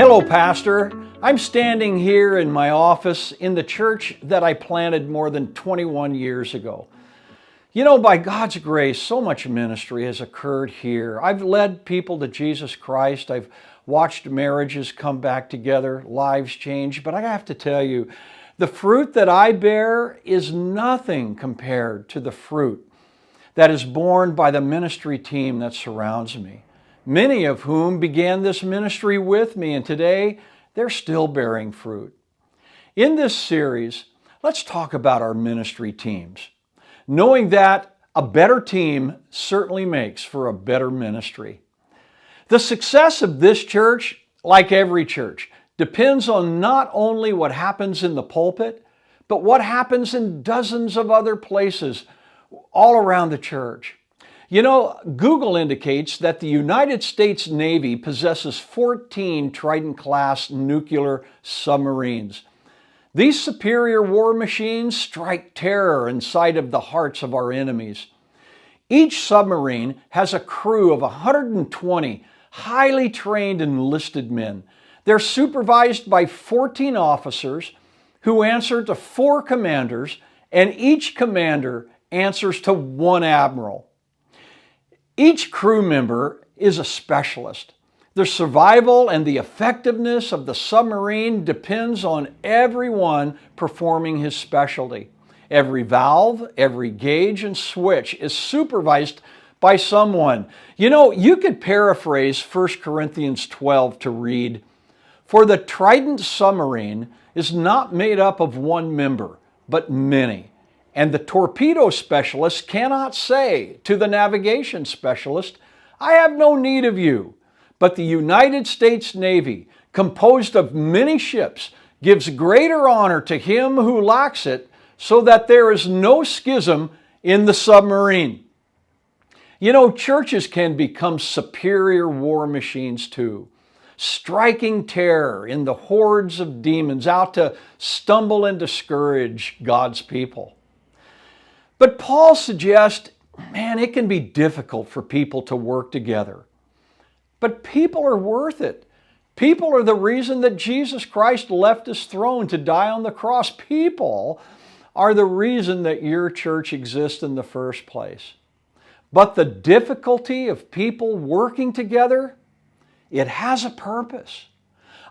Hello, Pastor. I'm standing here in my office in the church that I planted more than 21 years ago. You know, by God's grace, so much ministry has occurred here. I've led people to Jesus Christ. I've watched marriages come back together, lives change. But I have to tell you, the fruit that I bear is nothing compared to the fruit that is borne by the ministry team that surrounds me, many of whom began this ministry with me, and today they're still bearing fruit. In this series, let's talk about our ministry teams, knowing that a better team certainly makes for a better ministry. The success of this church, like every church, depends on not only what happens in the pulpit, but what happens in dozens of other places all around the church. You know, Google indicates that the United States Navy possesses 14 Trident-class nuclear submarines. These superior war machines strike terror inside of the hearts of our enemies. Each submarine has a crew of 120 highly trained enlisted men. They're supervised by 14 officers who answer to 4 commanders, and each commander answers to 1 admiral. Each crew member is a specialist. The survival and the effectiveness of the submarine depends on everyone performing his specialty. Every valve, every gauge and switch is supervised by someone. You know, you could paraphrase 1 Corinthians 12 to read, "For the Trident submarine is not made up of 1 member, but many. And the torpedo specialist cannot say to the navigation specialist, 'I have no need of you.' But the United States Navy, composed of many ships, gives greater honor to him who lacks it, so that there is no schism in the submarine." You know, churches can become superior war machines too, striking terror in the hordes of demons out to stumble and discourage God's people. But Paul suggests, it can be difficult for people to work together. But people are worth it. People are the reason that Jesus Christ left his throne to die on the cross. People are the reason that your church exists in the first place. But the difficulty of people working together, it has a purpose.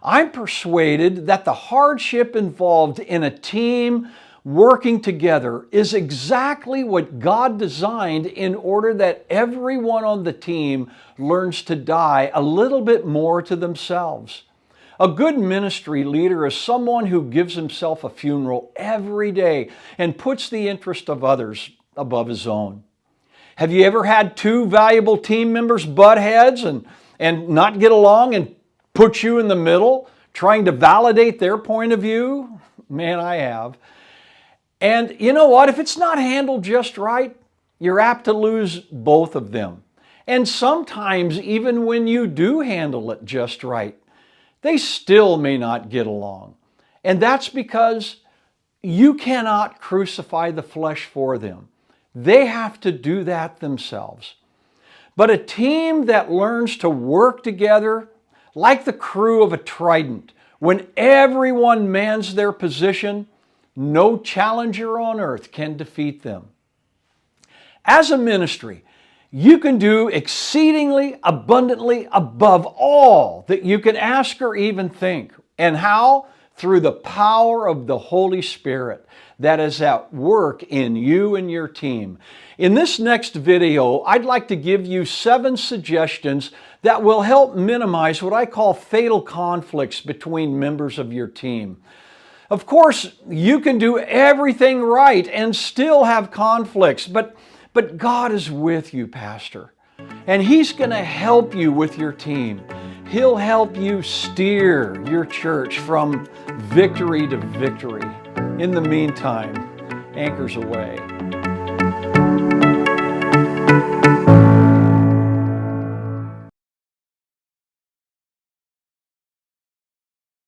I'm persuaded that the hardship involved in a team working together is exactly what God designed in order that everyone on the team learns to die a little bit more to themselves. A good ministry leader is someone who gives himself a funeral every day and puts the interest of others above his own. Have you ever had 2 valuable team members butt heads and not get along and put you in the middle, trying to validate their point of view? Man, I have. And you know what? If it's not handled just right, you're apt to lose both of them. And sometimes, even when you do handle it just right, they still may not get along. And that's because you cannot crucify the flesh for them. They have to do that themselves. But a team that learns to work together, like the crew of a Trident, when everyone mans their position, no challenger on earth can defeat them. As a ministry, you can do exceedingly abundantly above all that you can ask or even think. And how? Through the power of the Holy Spirit that is at work in you and your team. In this next video, I'd like to give you 7 suggestions that will help minimize what I call fatal conflicts between members of your team. Of course, you can do everything right and still have conflicts, but God is with you, Pastor, and He's going to help you with your team. He'll help you steer your church from victory to victory. In the meantime, anchors away.